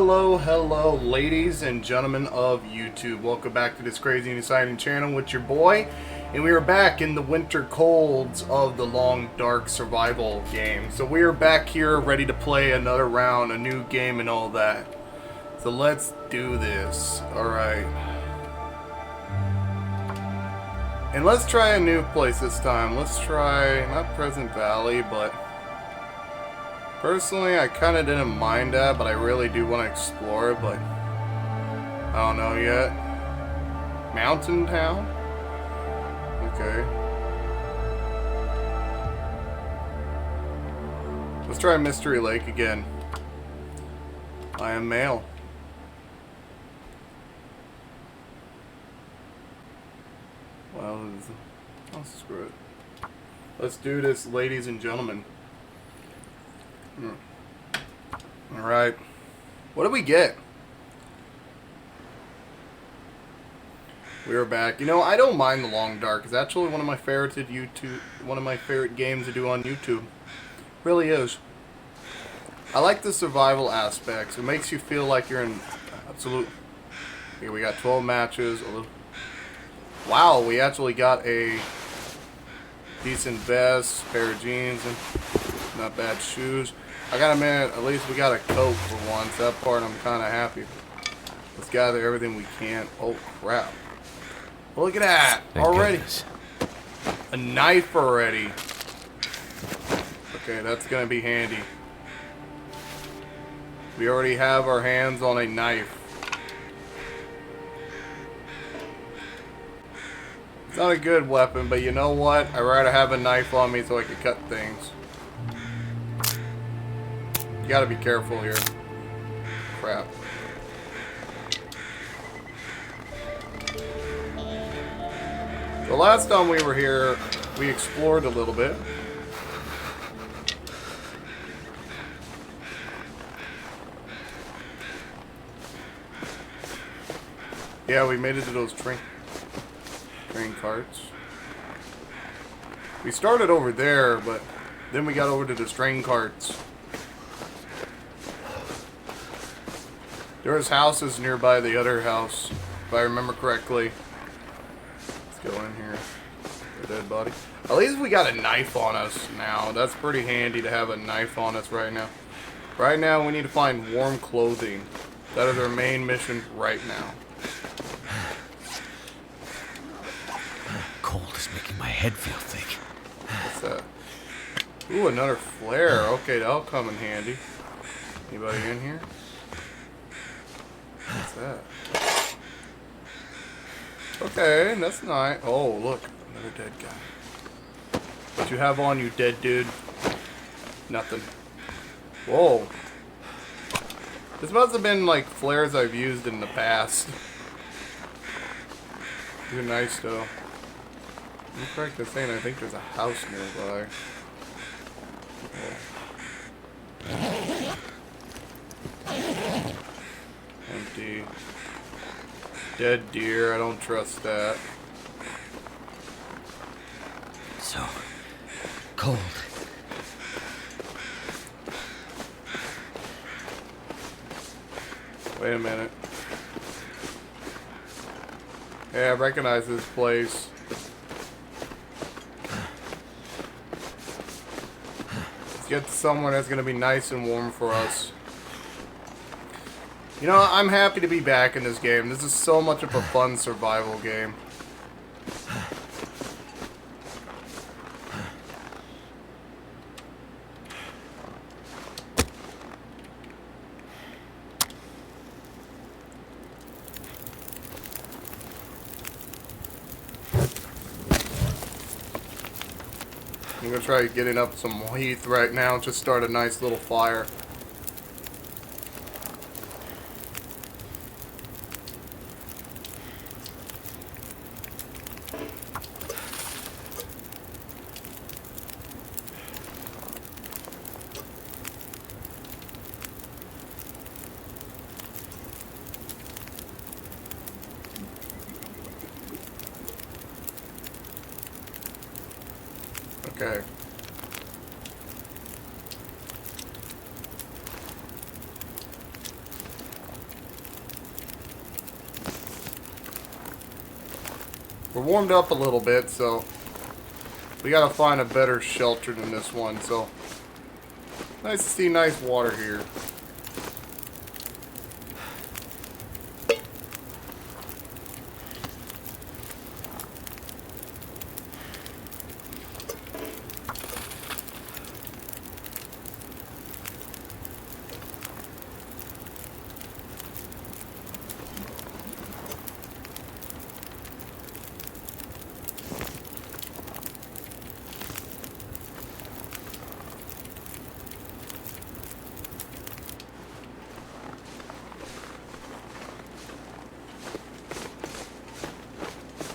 Hello, ladies and gentlemen of YouTube. Welcome back to this crazy and exciting channel with your boy. And we are back in the winter colds of the Long Dark survival game. So we are back here ready to play another round, a new game and all that. So let's do this. Alright. And let's try a new place this time. Let's try, not Pleasant Valley, but... personally, I kind of didn't mind that, but I really do want to explore it, but I don't know yet. Mountain Town? Okay. Let's try Mystery Lake again. I am male. Well, oh, screw it. Let's do this, ladies and gentlemen. Alright. What did we get? We are back. You know, I don't mind the Long Dark. It's actually one of my favorite games to do on YouTube. Really is. I like the survival aspects. It makes you feel like you're in absolute... Okay, we got 12 matches. Wow, we actually got a decent vest, pair of jeans, and not bad shoes. I gotta admit, at least we got a coat for once. That part I'm kind of happy. Let's gather everything we can. Oh crap! Look at that! Thank already, goodness. A knife already. Okay, that's gonna be handy. We already have our hands on a knife. It's not a good weapon, but you know what? I'd rather have a knife on me so I can cut things. You gotta be careful here. Crap. The last time we were here, we explored a little bit. Yeah, we made it to those train carts. We started over there, but then we got over to the train carts. There was houses nearby the other house, if I remember correctly. Let's go in here. A dead body. At least we got a knife on us now. That's pretty handy to have a knife on us right now. Right now, we need to find warm clothing. That is our main mission right now. Cold is making my head feel thick. What's that? Ooh, another flare. Okay, that'll come in handy. Anybody in here? What's that? Okay, that's nice. Oh, look. Another dead guy. What you have on you, dead dude? Nothing. Whoa. This must have been like flares I've used in the past. They're nice though. I'm correct in saying I think there's a house nearby. Oh. Empty. Dead deer, I don't trust that. So cold. Wait a minute. Hey, I recognize this place. Let's get to somewhere that's gonna be nice and warm for us. You know, I'm happy to be back in this game. This is so much of a fun survival game. I'm gonna try getting up some heat right now. Just start a nice little fire. Okay. We're warmed up a little bit, so we gotta find a better shelter than this one. So nice to see nice water here.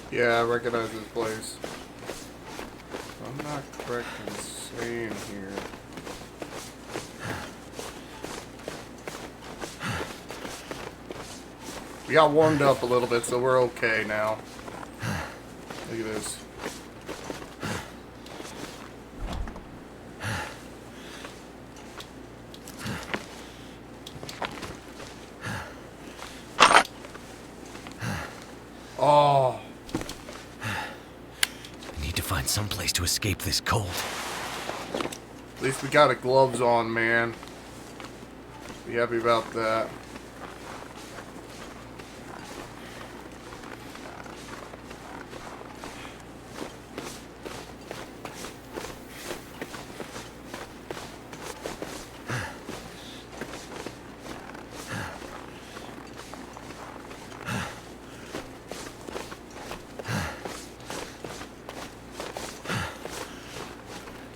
Yeah, I recognize this place. I'm not correct in saying here. We got warmed up a little bit, so we're okay now. Look at this. Oh. I need to find some place to escape this cold. At least we got the gloves on, man. Be happy about that.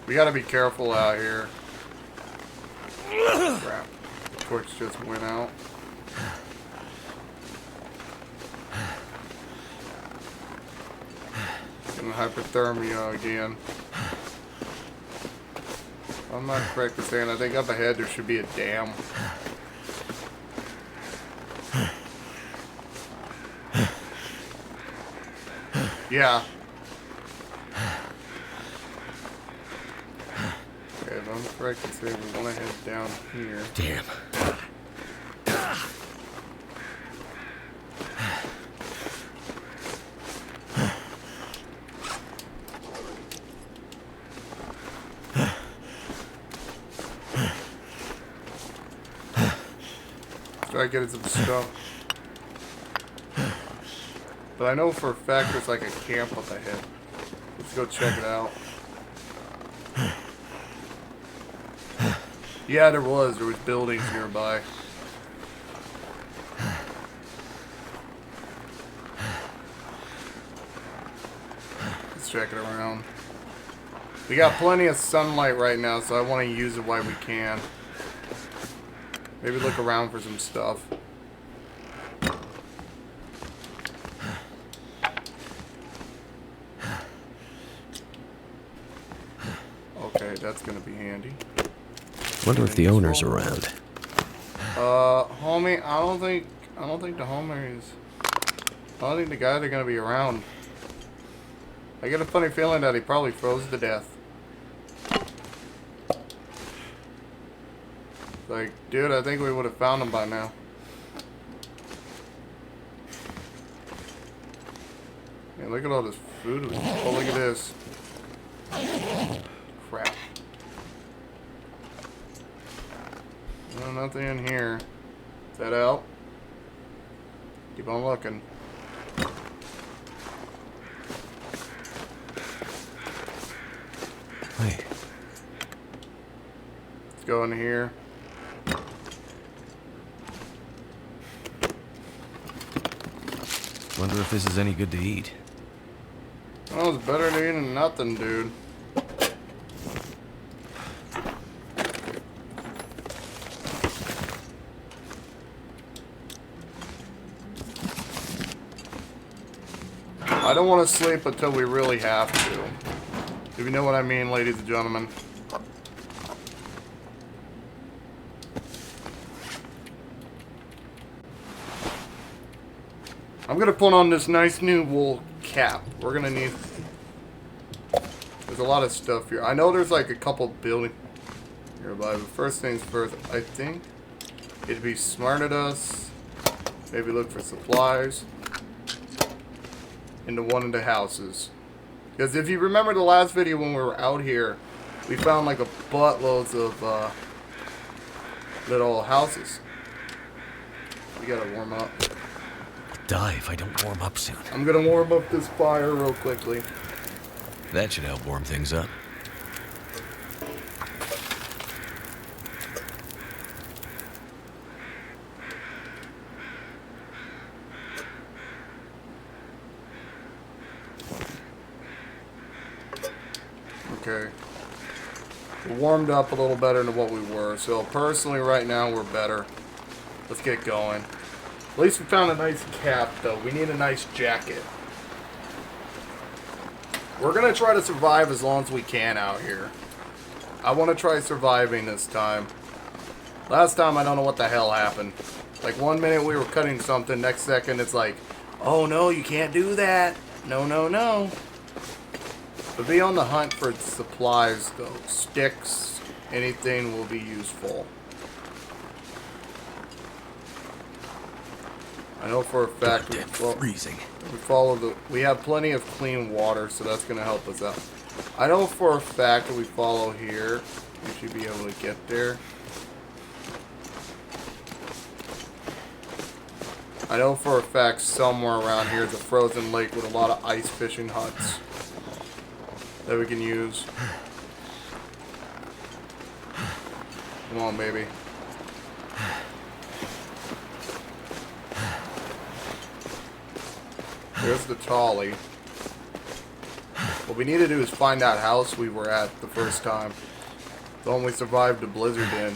We gotta be careful out here. Crap. The torch just went out. Getting hypothermia again. I'm not correct in saying, I think up ahead there should be a dam. Yeah. Okay, if I'm correct in saying we want to head down here. Damn. Try getting some stuff. But I know for a fact there's like a camp up ahead. Let's go check it out. Yeah, there was buildings nearby. Let's check it around. We got plenty of sunlight right now, so I want to use it while we can. Maybe look around for some stuff. Okay, that's gonna be handy. Wonder if the owner's around. Homie, I don't think the homie is. I don't think the guys are gonna be around. I get a funny feeling that he probably froze to death. Like, dude, I think we would have found him by now. Man, look at all this food. Oh, look at this. Crap. No, nothing in here. Is that out? Keep on looking. Wait. Let's go in here. Wonder if this is any good to eat. Oh, it's better to eat than nothing, dude. I don't want to sleep until we really have to. If you know what I mean, ladies and gentlemen. I'm gonna put on this nice new wool cap. We're gonna need... There's a lot of stuff here. I know there's like a couple buildings nearby, but first things first, I think it'd be smart of us. Maybe look for supplies. into one of the houses. Because if you remember the last video when we were out here, we found like a buttloads of little houses. We gotta warm up. Die if I don't warm up soon. I'm gonna warm up this fire real quickly. That should help warm things up. Okay. We're warmed up a little better than what we were. So personally right now we're better. Let's get going. At least we found a nice cap though. We need a nice jacket. We're gonna try to survive as long as we can out here. I want to try surviving this time. Last time I don't know what the hell happened. Like 1 minute we were cutting something, next second it's like, oh no, you can't do that. No, no, no. But be on the hunt for supplies though. Sticks, anything will be useful. I know for a fact freezing. we have plenty of clean water, so that's gonna help us out. I know for a fact that we follow here, we should be able to get there. I know for a fact somewhere around here is a frozen lake with a lot of ice fishing huts that we can use. Come on, baby. There's the trolley. What we need to do is find that house we were at the first time. The one we survived the blizzard in.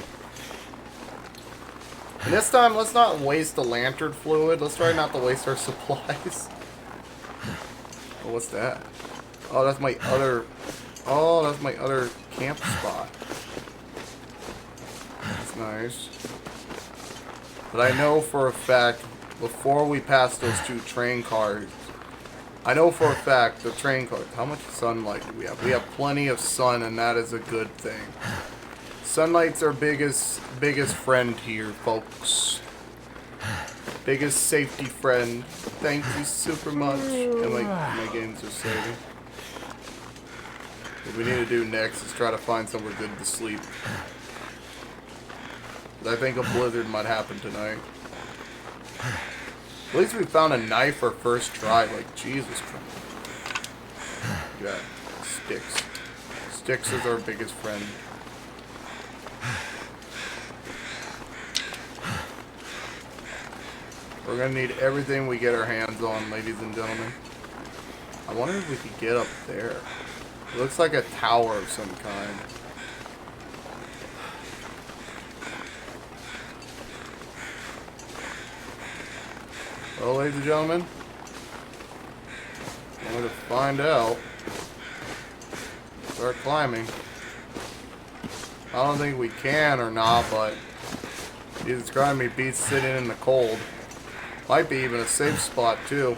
And this time, let's not waste the lantern fluid. Let's try not to waste our supplies. Oh, what's that? Oh, that's my other... Oh, that's my other camp spot. That's nice. But I know for a fact, before we pass those two train cars, I know for a fact the train cars, how much sunlight do we have? We have plenty of sun, and that is a good thing. Sunlight's our biggest friend here, folks. Biggest safety friend. Thank you super much. And my games are saving. What we need to do next is try to find somewhere good to sleep. I think a blizzard might happen tonight. At least we found a knife our first try. Like, Jesus Christ. Yeah, sticks. Sticks is our biggest friend. We're gonna need everything we get our hands on, ladies and gentlemen. I wonder if we could get up there. It looks like a tower of some kind. Well, ladies and gentlemen, I'm going to find out. Start climbing. I don't think we can or not, but Jesus Christ, me beats sitting in the cold. Might be even a safe spot too.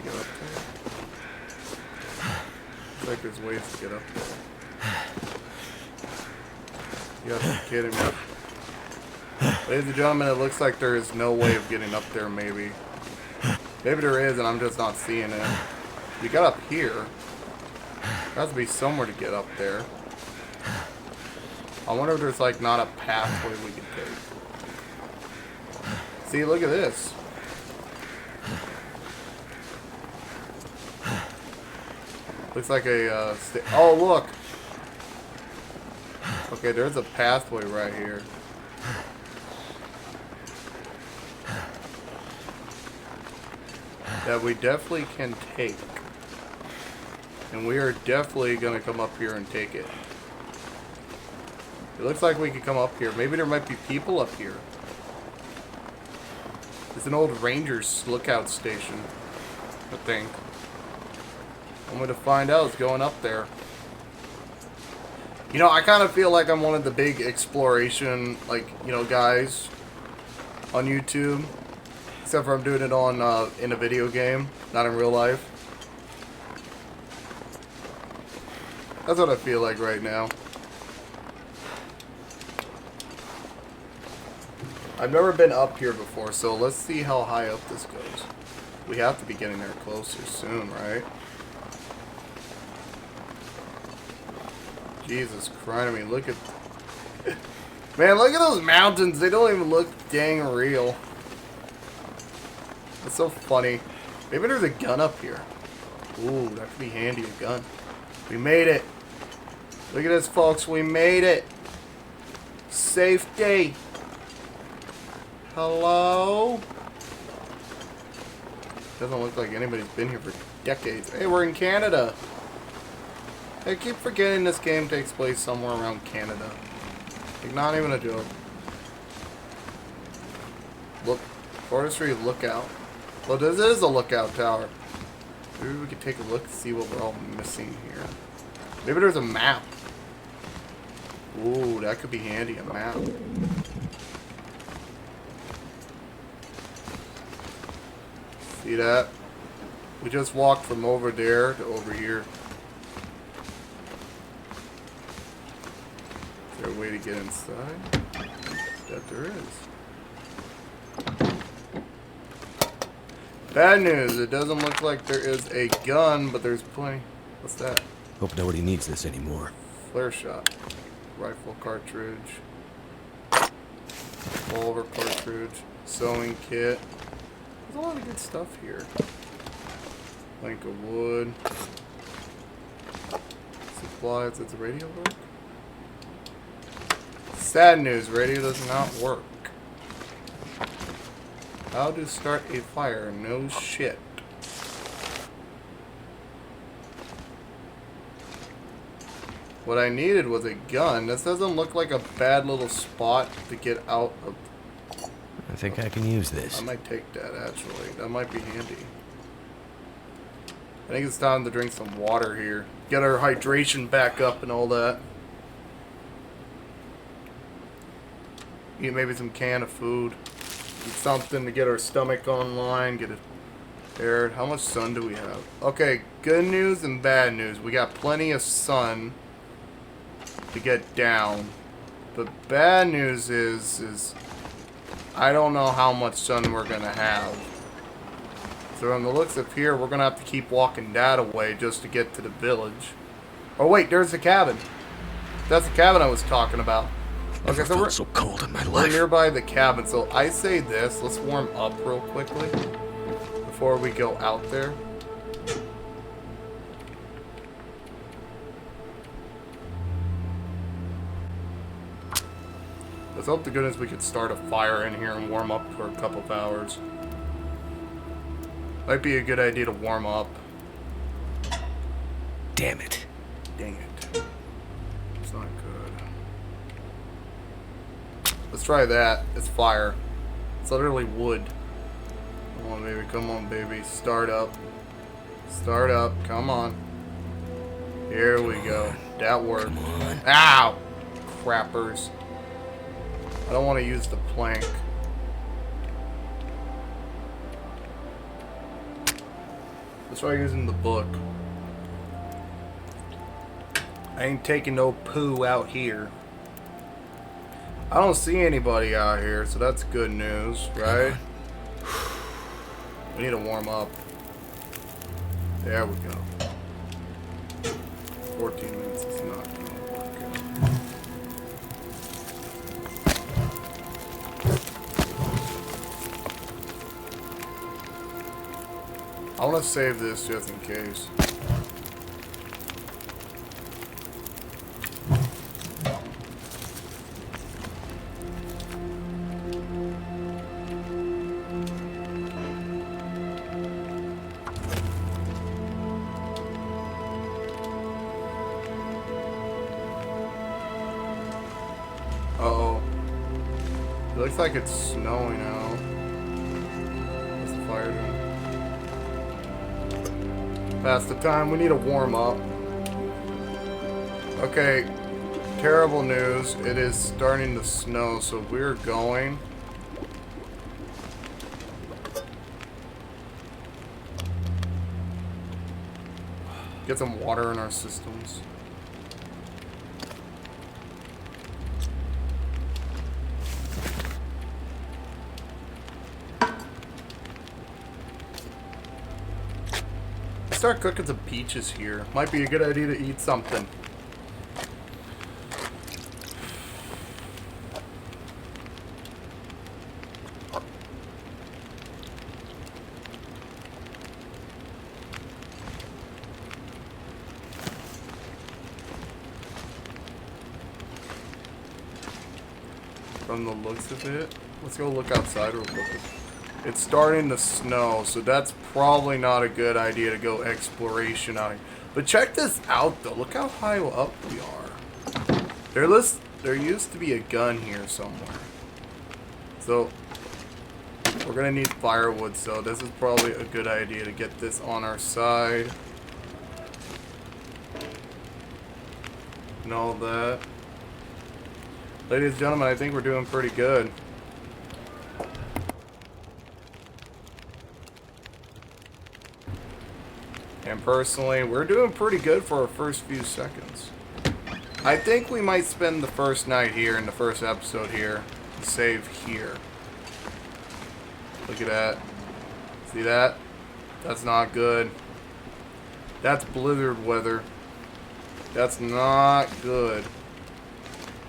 Get up there. Looks like there's ways to get up there. You gotta be kidding me. Ladies and gentlemen, it looks like there is no way of getting up there, maybe. Maybe there is, and I'm just not seeing it. We got up here. There has to be somewhere to get up there. I wonder if there's, like, not a pathway we can take. See, look at this. Looks like a, oh, look! Okay, there's a pathway right here. That we definitely can take. And we are definitely going to come up here and take it. It looks like we could come up here. Maybe there might be people up here. It's an old Rangers lookout station, I think. I'm going to find out. It's going up there. You know, I kind of feel like I'm one of the big exploration, like, you know, guys on YouTube. Except for I'm doing it on in a video game, not in real life. That's what I feel like right now. I've never been up here before, so let's see how high up this goes. We have to be getting there closer soon, right? Jesus Christ, I mean, look at... Man, look at those mountains. They don't even look dang real. That's so funny. Maybe there's a gun up here. Ooh, that could be handy, a gun. We made it. Look at this, folks. We made it. Safety. Hello? Doesn't look like anybody's been here for decades. Hey, we're in Canada. I keep forgetting this game takes place somewhere around Canada. Like, not even a joke. Look, Forestry Lookout. Well, this is a lookout tower. Maybe we could take a look and see what we're all missing here. Maybe there's a map. Ooh, that could be handy, a map. See that? We just walked from over there to over here. Is there a way to get inside? That there is. Bad news, it doesn't look like there is a gun, but there's plenty. What's that? Hope nobody needs this anymore. Flare shot. Rifle cartridge. Revolver cartridge. Sewing kit. There's a lot of good stuff here. Plank of wood. Supplies. Does the radio work? Sad news, radio does not work. How to start a fire? No shit. What I needed was a gun. This doesn't look like a bad little spot to get out of. I think I can use this. I might take that, actually. That might be handy. I think it's time to drink some water here. Get our hydration back up and all that. Eat maybe some can of food. Eat something to get our stomach online. Get it aired. How much sun do we have? Okay, good news and bad news. We got plenty of sun to get down. The bad news is I don't know how much sun we're gonna have. So on the looks of here, we're gonna have to keep walking that away just to get to the village. Oh wait, there's the cabin. That's the cabin I was talking about. Okay, so we're so cold in my we're life. nearby the cabin. So I say this. Let's warm up real quickly before we go out there. Let's hope to goodness we could start a fire in here and warm up for a couple of hours. Might be a good idea to warm up. Damn it. Dang it. It's not good. Let's try that. It's fire. It's literally wood. Come on, baby. Come on, baby. Start up. Start up. Come on. Here we go. That worked. Come on. Ow! Crappers. I don't want to use the plank. Let's try using the book. I ain't taking no poo out here. I don't see anybody out here, so that's good news, right? We need to warm up. There we go. 14 minutes is not gonna work out. I want to save this just in case. Uh-oh. It looks like it's snowing out. What's the fire doing? Past the time, we need to warm up. Okay, terrible news. It is starting to snow, so we're going. Get some water in our systems. start cooking some peaches here. Might be a good idea to eat something. From the looks of it, let's go look outside real quick. It's starting to snow, so that's probably not a good idea to go exploration out here. But check this out, though. Look how high up we are. There used to be a gun here somewhere. So, we're going to need firewood, so this is probably a good idea to get this on our side. And all that. Ladies and gentlemen, I think we're doing pretty good. And personally, we're doing pretty good for our first few seconds. I think we might spend the first night here in the first episode here. Save here. Look at that. See that? That's not good. That's blizzard weather. That's not good.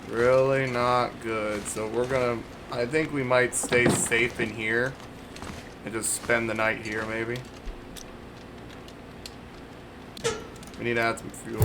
Really not good. So we're gonna... I think we might stay safe in here. And just spend the night here, maybe. We need to add some fuel.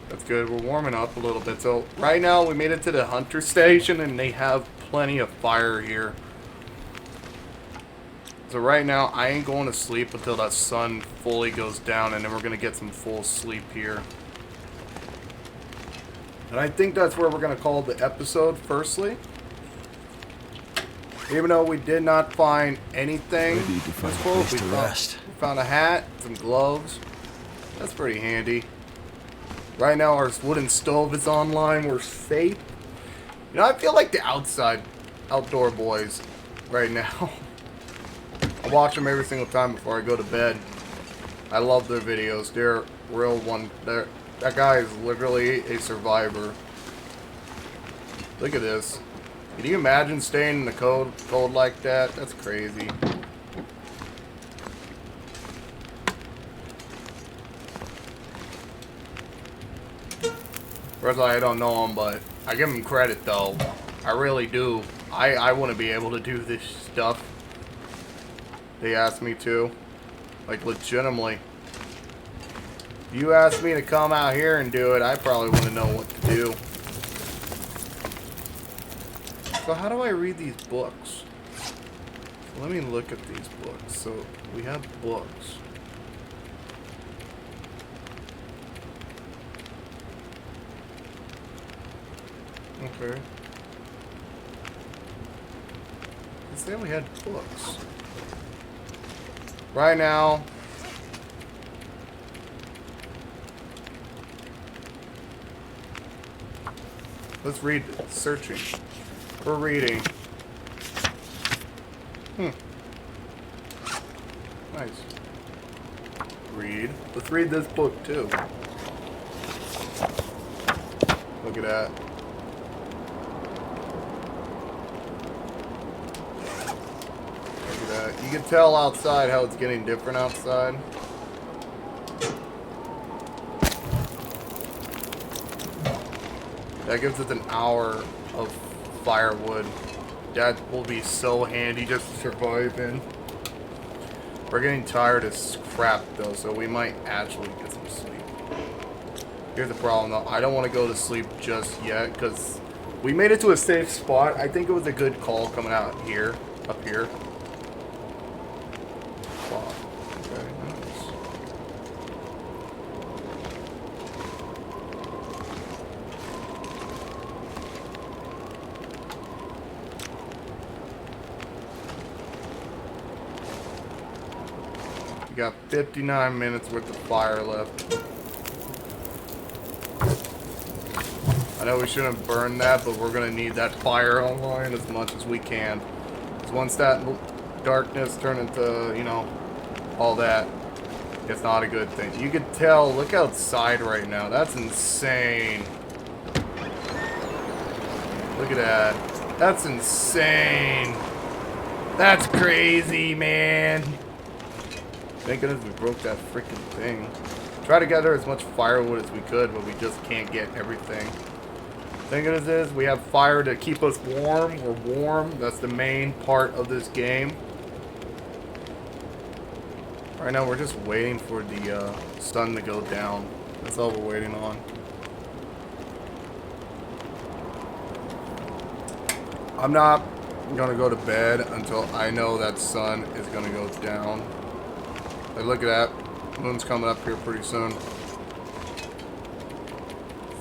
That's good. We're warming up a little bit. So right now we made it to the hunter station and they have plenty of fire here. So right now, I ain't going to sleep until that sun fully goes down, and then we're going to get some full sleep here. And I think that's where we're going to call the episode, firstly. Even though we did not find anything. Maybe you can find a place to rest. We found a hat, some gloves. That's pretty handy. Right now, our wooden stove is online. We're safe. You know, I feel like the outdoor boys right now. I watch them every single time before I go to bed. I love their videos. They're real one. That guy is literally a survivor. Look at this. Can you imagine staying in the cold like that? That's crazy. Personally, I don't know him, but I give him credit though. I really do. I want to be able to do this stuff. They asked me to. Like, legitimately. If you asked me to come out here and do it, I probably wouldn't know what to do. So how do I read these books? Let me look at these books. So, we have books. Okay. They say we had books. Right now, let's read it. Searching. We're reading. Nice. Read. Let's read this book too. Look at that. You can tell outside how it's getting different outside. That gives us an hour of firewood. That will be so handy just to survive in. We're getting tired as crap though, so we might actually get some sleep. Here's the problem though. I don't want to go to sleep just yet because we made it to a safe spot. I think it was a good call coming out here, up here. Got 59 minutes worth of fire left. I know we shouldn't burn that, but we're gonna need that fire online as much as we can. Because once that darkness turn into, you know, all that. It's not a good thing. You could tell, look outside right now. That's insane. Look at that. That's insane. That's crazy, man. Thank goodness we broke that freaking thing. Try to gather as much firewood as we could, but we just can't get everything. Thank goodness is we have fire to keep us warm. We're warm. That's the main part of this game. Right now we're just waiting for the sun to go down. That's all we're waiting on. I'm not gonna go to bed until I know that sun is gonna go down. Hey, look at that. Moon's coming up here pretty soon.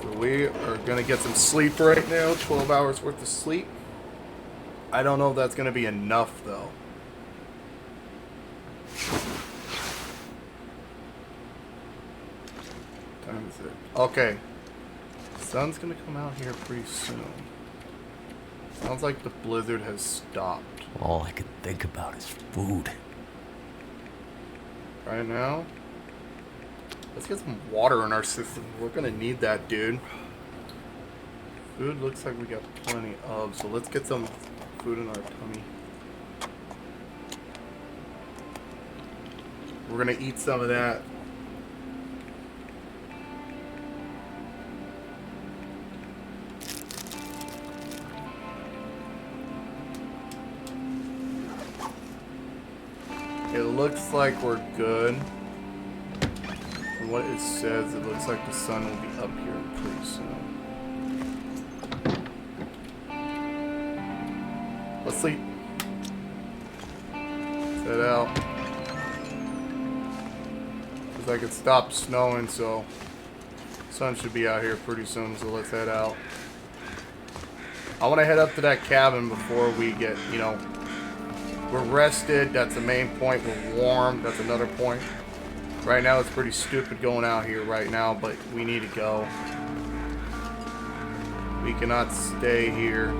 So we are gonna get some sleep right now. 12 hours worth of sleep. I don't know if that's gonna be enough though. Time is it? Okay. Sun's gonna come out here pretty soon. Sounds like the blizzard has stopped. All I can think about is food. Right now, let's get some water in our system. We're gonna need that, dude. Food looks like we got plenty of, so let's get some food in our tummy. We're gonna eat some of that. It looks like we're good. From what it says, it looks like the sun will be up here pretty soon. Let's sleep. Set out. Looks like it stopped snowing, so the sun should be out here pretty soon, so let's head out. I want to head up to that cabin before we get, you know, we're rested. That's the main point. We're warm. That's another point. Right now, it's pretty stupid going out here right now, but we need to go. We cannot stay here.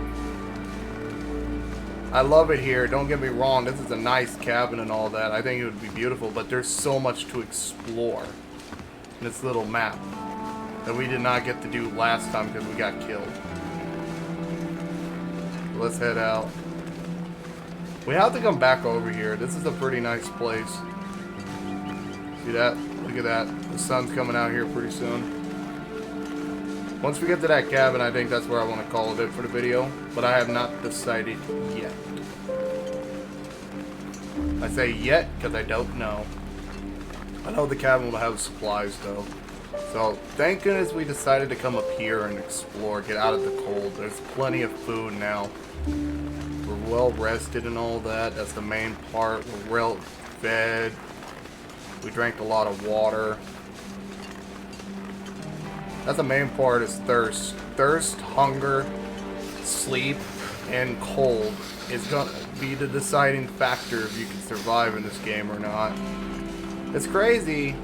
I love it here. Don't get me wrong. This is a nice cabin and all that. I think it would be beautiful, but there's so much to explore in this little map that we did not get to do last time because we got killed. Let's head out. We have to come back over here. This is a pretty nice place. See that? Look at that. The sun's coming out here pretty soon. Once we get to that cabin, I think that's where I want to call it for the video. But I have not decided yet. I say yet because I don't know. I know the cabin will have supplies though. So thank goodness we decided to come up here and explore, get out of the cold. There's plenty of food now. We're well rested and all that. That's the main part. We're well fed. We drank a lot of water. That's the main part is thirst. Thirst, hunger, sleep, and cold is gonna be the deciding factor if you can survive in this game or not. It's crazy,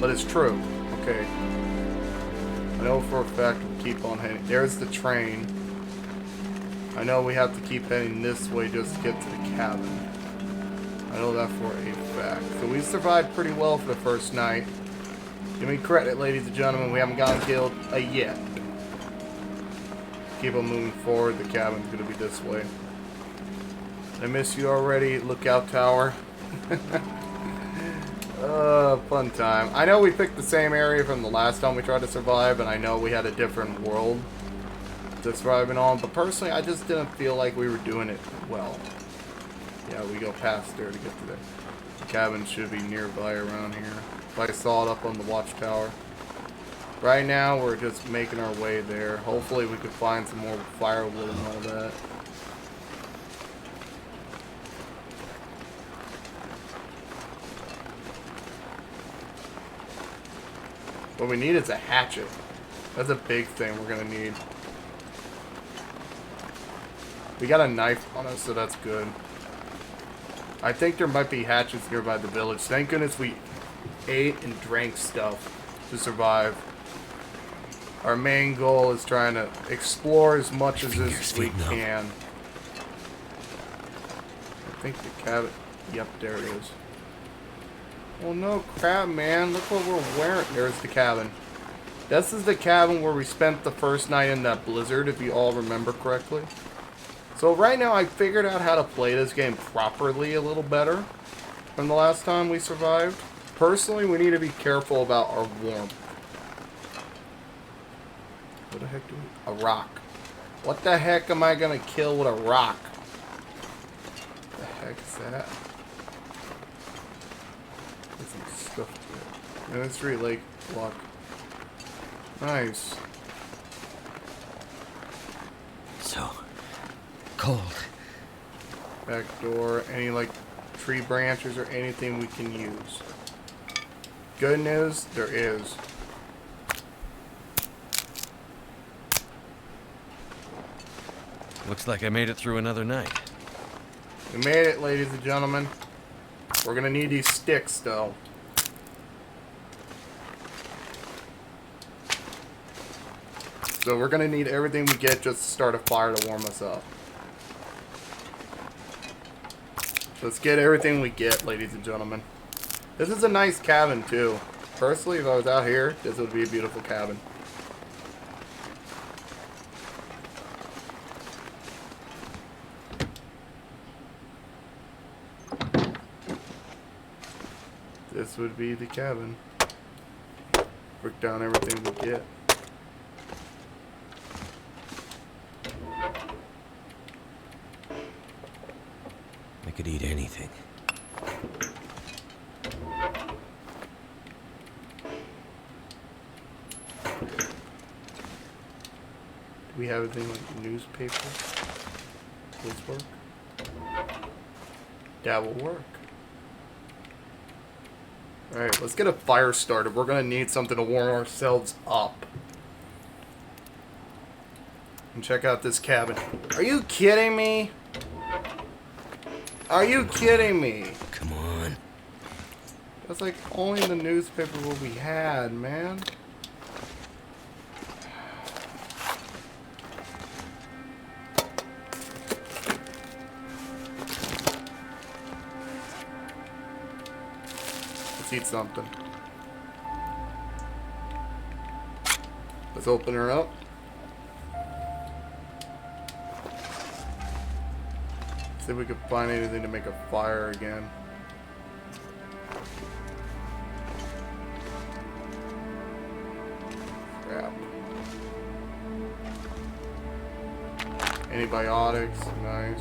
but it's true. Okay. I know for a fact we'll keep on heading. There's the train. I know we have to keep heading this way just to get to the cabin. I know that for a fact. So we survived pretty well for the first night. Give me credit, ladies and gentlemen. We haven't gotten killed yet. Keep on moving forward. The cabin's going to be this way. I miss you already, Lookout Tower. Fun time. I know we picked the same area from the last time we tried to survive, and I know we had a different world to survive on, but personally, I just didn't feel like we were doing it well. Yeah, we go past there to get to the cabin. Should be nearby around here. If I saw it up on the watchtower. Right now, we're just making our way there. Hopefully, we could find some more firewood and all that. What we need is a hatchet. That's a big thing we're gonna need. We got a knife on us, so that's good. I think there might be hatchets nearby the village. Thank goodness we ate and drank stuff to survive. Our main goal is trying to explore as much as we can. think the cabin... Yep, there it is. Oh no, crap, man. Look what we're wearing. There's the cabin. This is the cabin where we spent the first night in that blizzard, if you all remember correctly. So right now I figured out how to play this game properly a little better from the last time we survived. Personally, we need to be careful about our warmth. What the heck do we... A rock. What the heck am I gonna kill with a rock? What the heck is that? Get some stuff here. Ministry Lake block. Nice. So cold. Back door. Any like tree branches or anything we can use. Good news, there is. Looks like I made it through another night. We made it, ladies and gentlemen. We're gonna need these sticks, though. So we're gonna need everything we get just to start a fire to warm us up. Let's get everything we get, ladies and gentlemen. This is a nice cabin, too. Personally, if I was out here, this would be a beautiful cabin. This would be the cabin. Break down everything we get. I could eat anything. Do we have anything like newspaper? Will this work? That will work. Alright, let's get a fire started. We're gonna need something to warm ourselves up. And check out this cabin. Are you kidding me? Are you kidding me? Come on. That's like only in the newspaper what we had, man. Let's eat something. Let's open her up. See if we can find anything to make a fire again. Crap. Antibiotics, nice.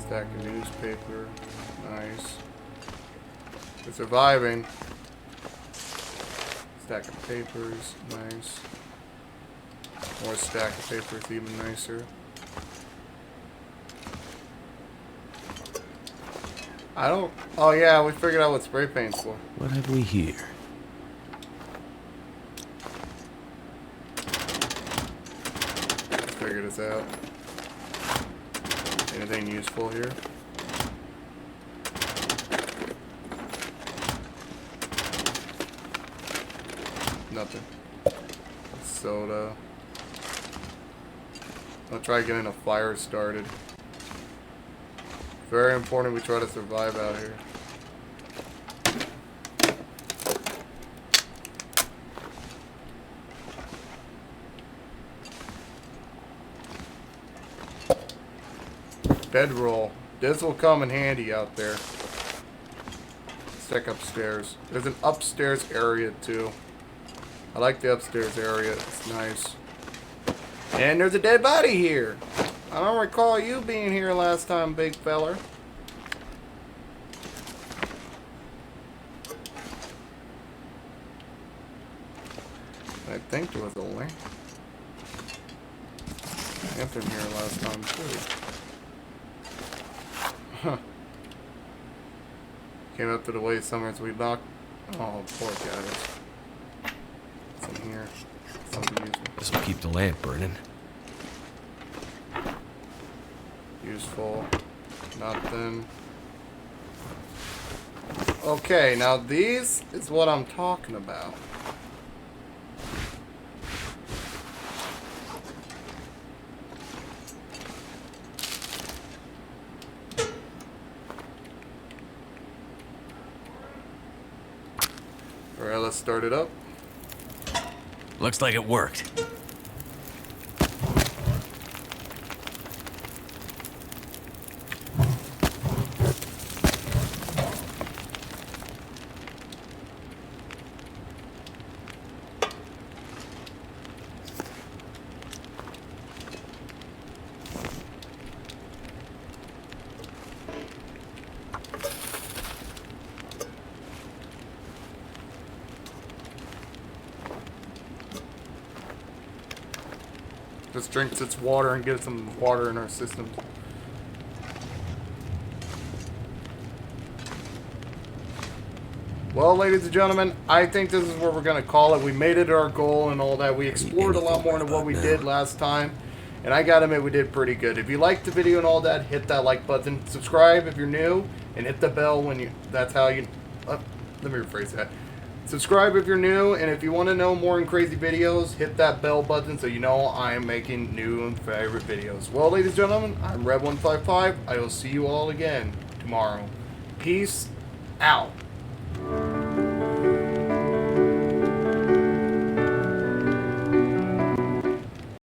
Stack of newspaper, nice. We're surviving. Stack of papers, nice. More stack of papers, even nicer. I don't... Oh yeah, we figured out what spray paint's for. What have we here? Let's figure this out. Anything useful here? Nothing. Soda. I'll try getting a fire started. Very important we try to survive out here. Bedroll. This will come in handy out there. Let's check upstairs. There's an upstairs area too. I like the upstairs area. It's nice. And there's a dead body here. I don't recall you being here last time, big feller. I think there was a link. Anthem here last time too. Huh. Came up to the way summers we knocked. Oh, poor guys. What's in here? Something useful. This will keep the lamp burning. Useful. Nothing. Okay, now these is what I'm talking about. let's start it up. Looks like it worked. Just drinks its water and get some water in our system. Well, ladies and gentlemen, I think this is where we're going to call it. We made it our goal and all that. We explored a lot more than what we did last time. And I gotta admit, we did pretty good. If you liked the video and all that, hit that like button. Subscribe if you're new. And hit the bell when you... That's how you... let me rephrase that. Subscribe if you're new, and if you want to know more and crazy videos, hit that bell button so you know I am making new and favorite videos. Well, ladies and gentlemen, I'm Red155. I will see you all again tomorrow. Peace out.